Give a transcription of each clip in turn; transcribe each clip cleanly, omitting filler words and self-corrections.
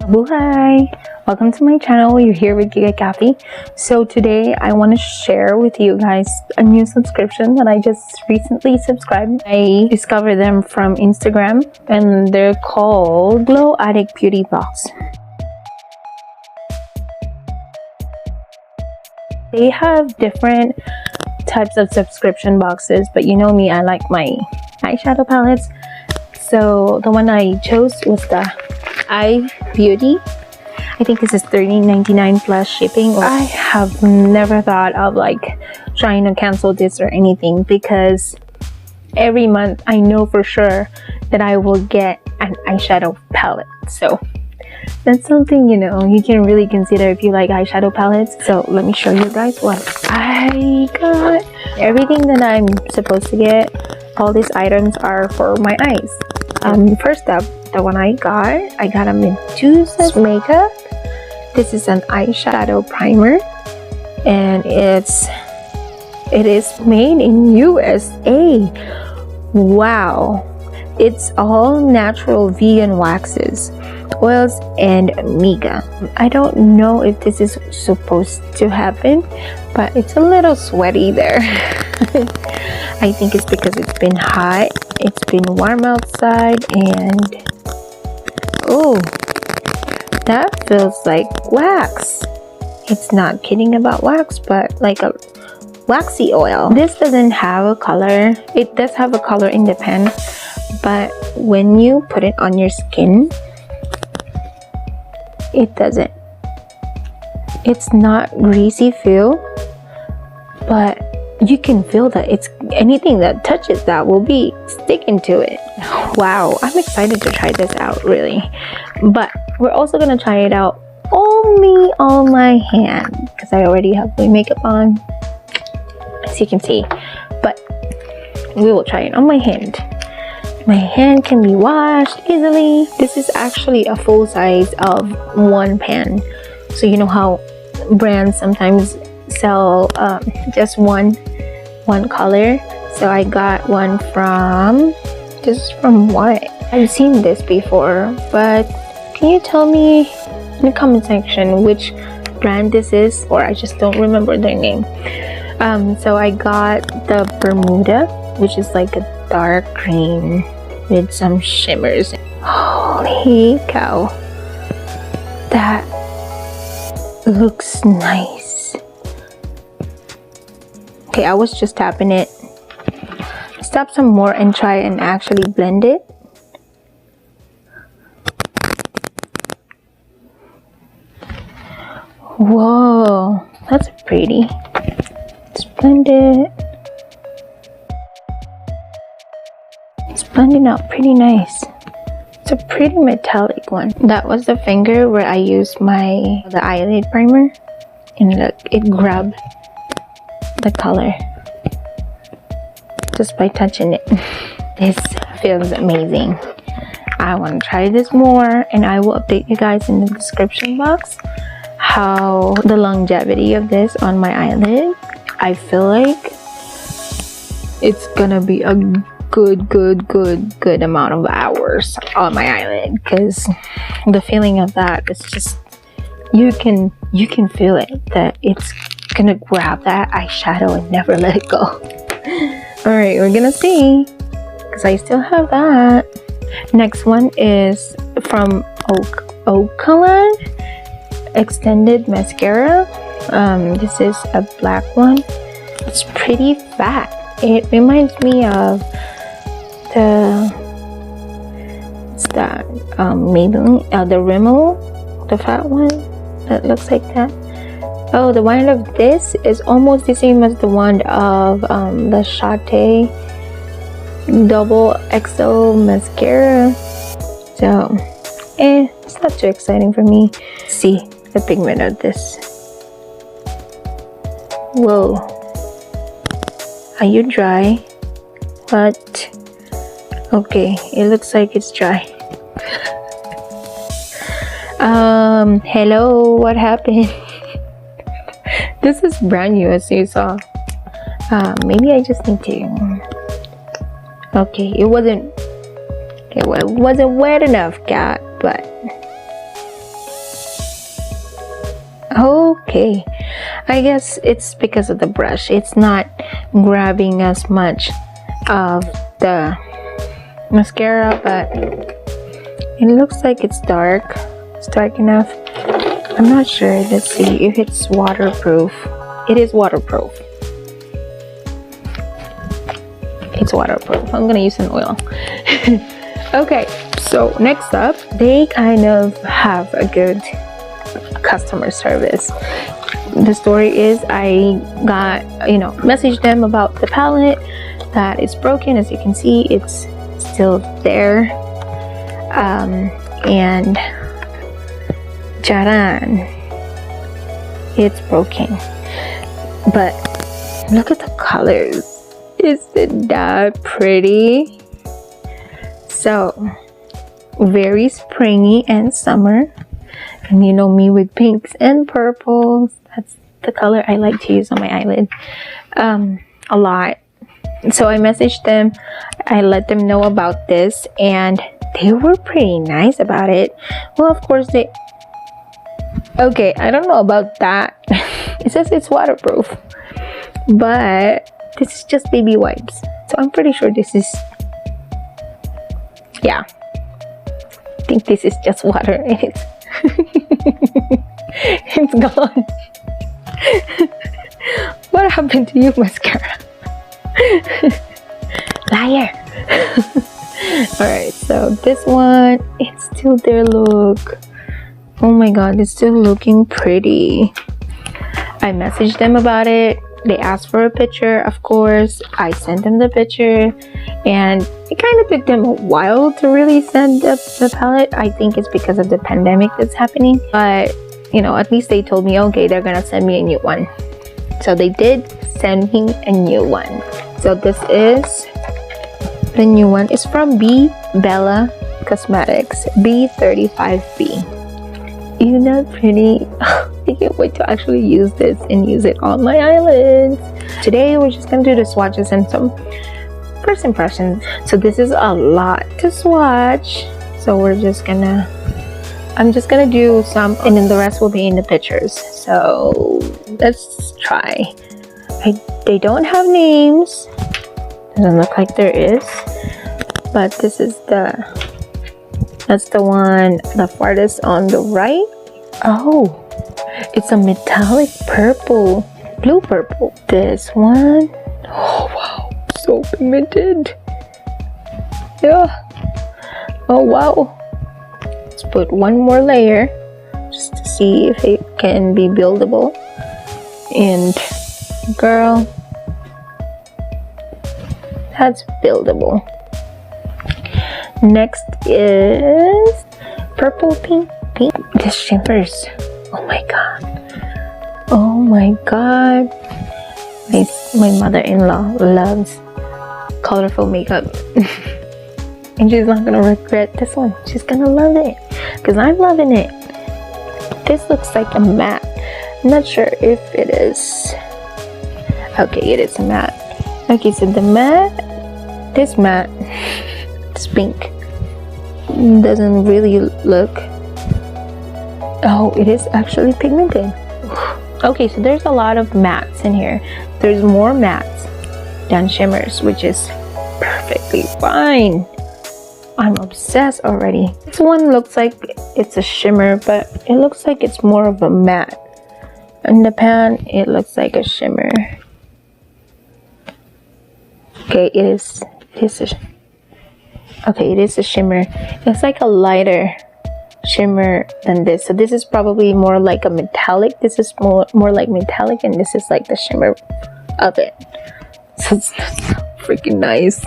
Hi, welcome to my channel. You're here with Giga Kathy. So today I want to share with you guys a new subscription that I just recently subscribed. I discovered them from Instagram and they're called Glow Addict Beauty Box. They have different types of subscription boxes, but you know me, I like my eyeshadow palettes. So the one I chose was the Eye Beauty. I think this is $13.99 plus shipping. I have never thought of like trying to cancel this or anything, because every month I know for sure that I will get an eyeshadow palette. So that's something, you know, you can really consider if you like eyeshadow palettes. So let me show you guys what I got. Everything that I'm supposed to get, all these items are for my eyes. First up, the one I got a Medusa's makeup. This is an eyeshadow primer, and it is made in USA. Wow, it's all natural vegan waxes, oils, and mica. I don't know if this is supposed to happen, but it's a little sweaty there. I think it's because it's been hot, it's been warm outside, and oh, that feels like wax. It's not kidding about wax, but like a waxy oil. This doesn't have a color. It does have a color in the pen, but when you put it on your skin, it doesn't. It's not greasy feel, but you can feel that it's anything that touches that will be sticking to it. Wow, I'm excited to try this out, really. But we're also gonna try it out only on my hand, because I already have my makeup on, as you can see. But we will try it on my hand. My hand can be washed easily. This is actually a full size of one pan. So you know how brands sometimes sell just one color. So I got one from, this is from what? I've seen this before, but can you tell me in the comment section which brand this is, or I just don't remember their name. So I got the Bermuda, which is like a dark green with some shimmers. Holy cow, that looks nice. Okay, I was just tapping it. Let's tap some more and try and actually blend it. Whoa, that's pretty. Let's blend it. It's blending out pretty nice. It's a pretty metallic one. That was the finger where I used the eyelid primer, and look, it grabbed the color just by touching it. This feels amazing. I want to try this more, and I will update you guys in the description box how the longevity of this on my eyelid. I feel like it's gonna be a good amount of hours on my eyelid, because the feeling of that is just, you can feel it, that it's gonna grab that eyeshadow and never let it go. All right, we're gonna see, because I still have that. Next one is from Oaklyn Extended Mascara. This is a black one. It's pretty fat. It reminds me of Maybelline, the Rimmel, the fat one that looks like that. Oh, the wand of this is almost the same as the wand of the Shate Double XO Mascara. So, it's not too exciting for me. See the pigment of this. Whoa. Are you dry? What? Okay, it looks like it's dry. Hello, what happened? This is brand new, as you saw. Maybe I just need to. Okay, it wasn't wet enough, cat, but okay. I guess it's because of the brush. It's not grabbing as much of the mascara, but it looks like it's dark. It's dark enough. I'm not sure. Let's see if it's waterproof. It is waterproof. It's waterproof. I'm gonna use an oil. Okay, so next up, they kind of have a good customer service. The story is I got, messaged them about the palette that is broken. As you can see, it's still there. And charan, it's broken. But look at the colors. Isn't that pretty? So, very springy and summer. And you know me with pinks and purples. That's the color I like to use on my eyelid a lot. So I messaged them. I let them know about this, and they were pretty nice about it. Well, of course they... Okay, I don't know about that. It says it's waterproof. But this is just baby wipes. So I'm pretty sure this is... Yeah. I think this is just water and it's... it's gone. What happened to you, mascara? Liar. Alright, so this one, it's still there. Look, oh my god, it's still looking pretty. I messaged them about it. They asked for a picture. Of course, I sent them the picture, and it kind of took them a while to really send the palette. I think it's because of the pandemic that's happening, but at least they told me, okay, they're gonna send me a new one. So they did send me a new one. So this is the new one. It's from B Bella Cosmetics, B35B. Isn't that pretty? I can't wait to actually use this and use it on my eyelids. Today we're just gonna do the swatches and some first impressions. So this is a lot to swatch. So I'm just gonna do some, and then the rest will be in the pictures. So let's try. They don't have names. Doesn't look like there is. But this is that's the one, the farthest on the right. Oh, it's a metallic purple, blue purple. This one, oh wow, so pigmented. Yeah. Oh wow. Let's put one more layer just to see if it can be buildable. And girl, that's buildable. Next is purple pink. This shimmers. Oh my god. Oh my god. My mother-in-law loves colorful makeup. And she's not gonna regret this one. She's gonna love it, because I'm loving it. This looks like a matte. I'm not sure if it is. Okay, it is a matte. Okay, so the matte, this matte, this pink, doesn't really look... Oh, it is actually pigmented. Okay, so there's a lot of mattes in here. There's more mattes than shimmers, which is perfectly fine. I'm obsessed already. This one looks like it's a shimmer, but it looks like it's more of a matte. In the pan, it looks like a shimmer. Okay, it is a shimmer. It's like a lighter shimmer than this. So this is probably more like a metallic. This is more like metallic, and this is like the shimmer of it. So it's freaking nice.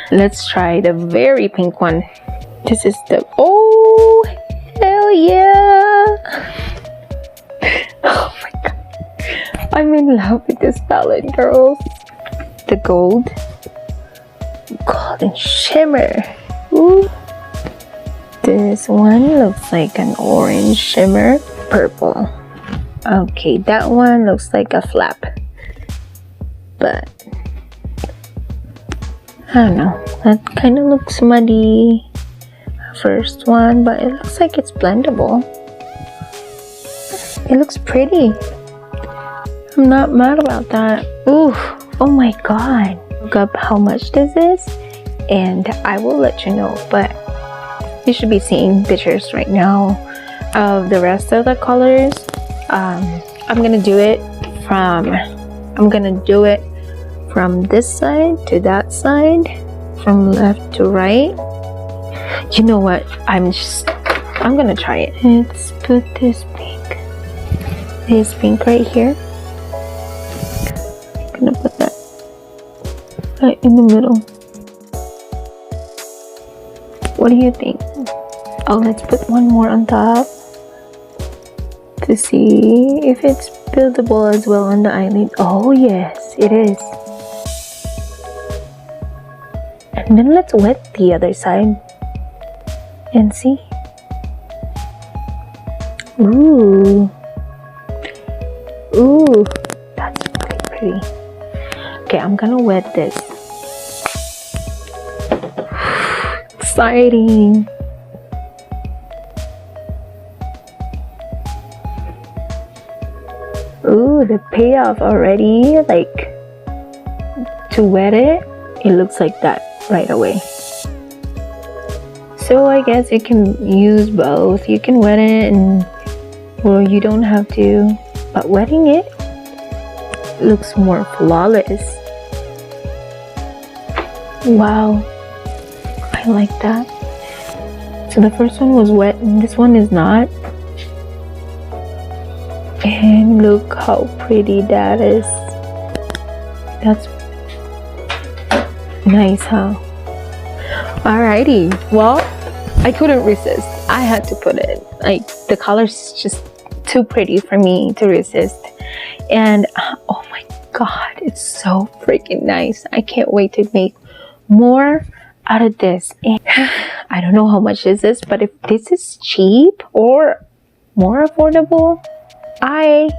Let's try the very pink one. This is the... Oh, hell yeah! Oh my god. I'm in love with this palette, girls. The golden shimmer. Ooh. This one looks like an orange shimmer. Purple. Okay, that one looks like a flap. But I don't know. That kind of looks muddy. First one, but it looks like it's blendable. It looks pretty. I'm not mad about that. Ooh, oh my god. Look up how much this is and I will let you know, but you should be seeing pictures right now of the rest of the colors. I'm gonna do it from this side to that side, from left to right. You know what, I'm gonna try it. Let's put this pink right here. I'm gonna put that right in the middle. What do you think? Oh, let's put one more on top to see if it's buildable as well on the eyelid. Oh yes, it is. And then let's wet the other side and see. Ooh, that's really pretty. Okay, I'm gonna wet this. Exciting. Ooh, the payoff already, like to wet it looks like that right away. So I guess you can use both. You can wet it or you don't have to, but wetting it looks more flawless. Wow, I like that. So the first one was wet and this one is not. And look how pretty that is. That's nice, huh? Alrighty, well, I couldn't resist. I had to put it. Like, the color's just too pretty for me to resist. And oh my god, it's so freaking nice. I can't wait to make more out of this. And I don't know how much this is, but if this is cheap or more affordable, I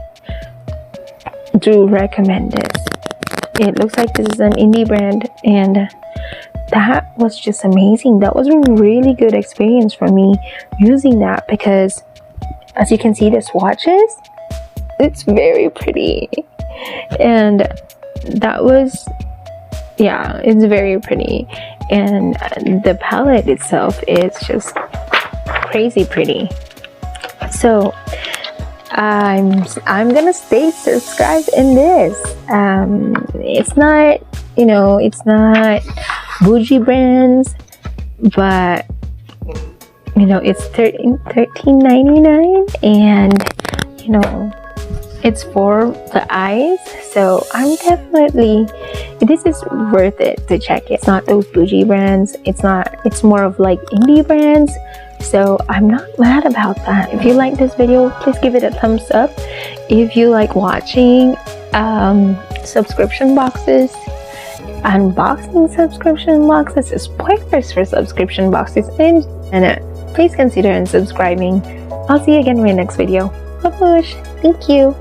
do recommend this. It looks like this is an indie brand, and that was just amazing. That was a really good experience for me using that, because as you can see, the swatches, it's very pretty. And that was, yeah, it's very pretty. And the palette itself is just crazy pretty. So I'm gonna stay subscribed in this. It's not, you know, it's not bougie brands, but you know, it's $13.99, and you know, it's for the eyes. So I'm definitely, this is worth it to check it. It's not those bougie brands. It's not, it's more of like indie brands. So I'm not mad about that. If you like this video, please give it a thumbs up. If you like watching subscription boxes, unboxing subscription boxes, spoilers for subscription boxes, and please consider unsubscribing. I'll see you again in my next video. Babush! Thank you.